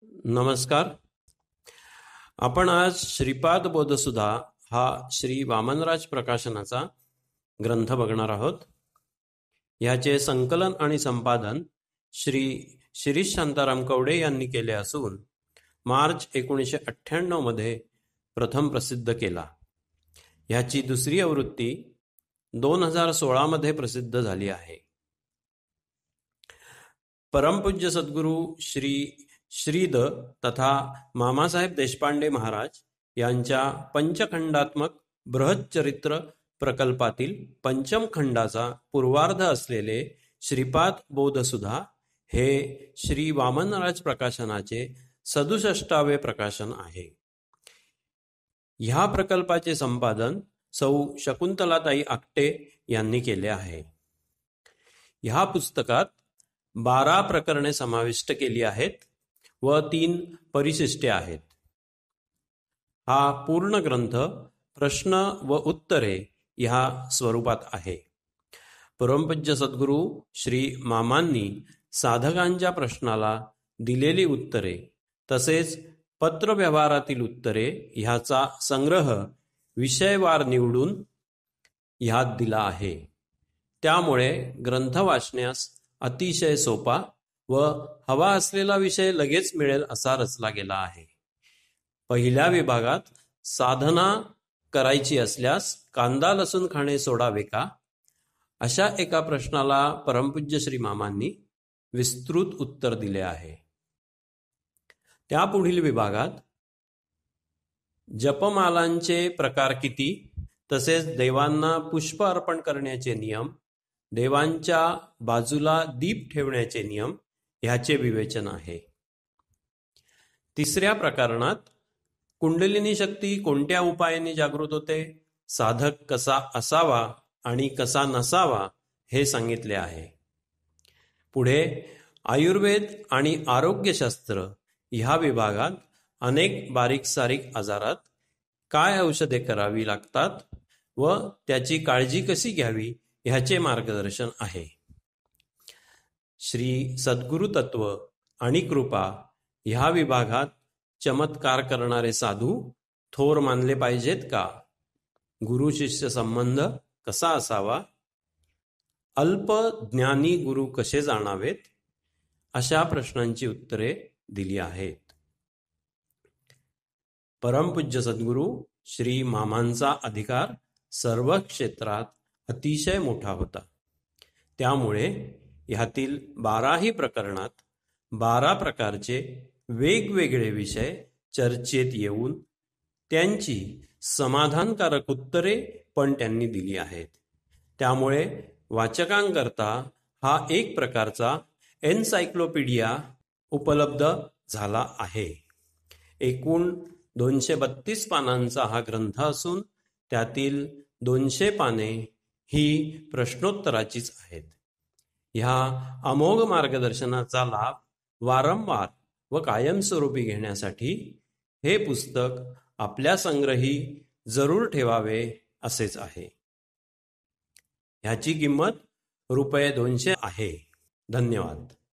नमस्कार. आपण आज श्रीपाद बोधसुधा हा श्री वामनराज प्रकाशनाचा ग्रंथ बघणार आहोत. याचे संकलन आणि संपादन श्री शिरीष शांताराम कवडे यांनी केले असून मार्च 1998 मध्ये प्रथम प्रसिद्ध केला. ह्याची दुसरी आवृत्ती 2016 मध्ये प्रसिद्ध झाली आहे. परमपूज्य सद्गुरू श्री श्रीद तथा मामासाहेब देशपांडे महाराज यांच्या पंचखंडात्मक बृहच्चरित्र प्रकल्पातील पंचम खंडाचा पूर्वार्ध असलेले श्रीपाद बोधसुधा हे श्री वामनराज प्रकाशनाचे 67वे प्रकाशन आहे. ह्या प्रकल्पाचे संपादन सौ शकुंतलाताई आकटे यांनी केले आहे. ह्या पुस्तकात 12 प्रकरणे समाविष्ट केली आहेत व 3 परिशिष्टे आहेत. हा पूर्ण ग्रंथ प्रश्न व उत्तरे ह्या स्वरूपात आहे. परमपूज्य सद्गुरू श्री मामांनी साधकांच्या प्रश्नाला दिलेली उत्तरे तसेच पत्रव्यवहारातील उत्तरे ह्याचा संग्रह विषयवार निवडून ह्यात दिला आहे. त्यामुळे ग्रंथ वाचण्यास अतिशय सोपा व हवा असलेला विषय लगेच मिळेल असा रचला गेला आहे. पहिल्या विभागात साधना करायची असल्यास कांदा लसूण खाणे सोडावे का, अशा एका प्रश्नाला परमपूज्य श्री मामांनी विस्तृत उत्तर दिले आहे. त्यापुढील विभागात जपमालांचे प्रकार किती, तसेच देवांना पुष्प अर्पण करण्याचे नियम, देवांच्या बाजूला दीप ठेवण्याचे नियम ह्याचे विवेचन आहे. तिसऱ्या प्रकरणात कुंडलिनी शक्ती कोणत्या उपायाने जागृत होते, साधक कसा असावा आणि कसा नसावा हे सांगितले आहे. पुढे आयुर्वेद आणि आरोग्यशास्त्र ह्या विभागात अनेक बारीक सारीक आजारात काय औषधे करावी लागतात व त्याची काळजी कशी घ्यावी ह्याचे मार्गदर्शन आहे. श्री सद्गुरु तत्व आणि कृपा ह्या विभागात चमत्कार करणारे साधू थोर मानले पाहिजेत का, गुरु शिष्य संबंध कसा असावा, अल्प ज्ञानी गुरु कसे जाणावेत, अशा प्रश्नांची उत्तरे दिली आहेत. परमपूज्य सद्गुरू श्री मामांचा अधिकार सर्व क्षेत्रात अतिशय मोठा होता. त्यामुळे ह्यातील 12ही प्रकरणात 12 प्रकारचे वेगवेगळे विषय चर्चेत येऊन त्यांची समाधानकारक उत्तरे पण त्यांनी दिली आहेत. त्यामुळे वाचकांकरता हा एक प्रकारचा एन्सायक्लोपीडिया उपलब्ध झाला आहे. एकूण 232 पानांचा हा ग्रंथ असून त्यातील 200 पाने ही प्रश्नोत्तराचीच आहेत. ह्या अमोघ मार्गदर्शनाचा लाभ वारंवार व कायमस्वरूपी घेण्यासाठी हे पुस्तक आपल्या संग्रही जरूर ठेवावे असेच आहे. ह्याची किंमत ₹200 आहे. धन्यवाद.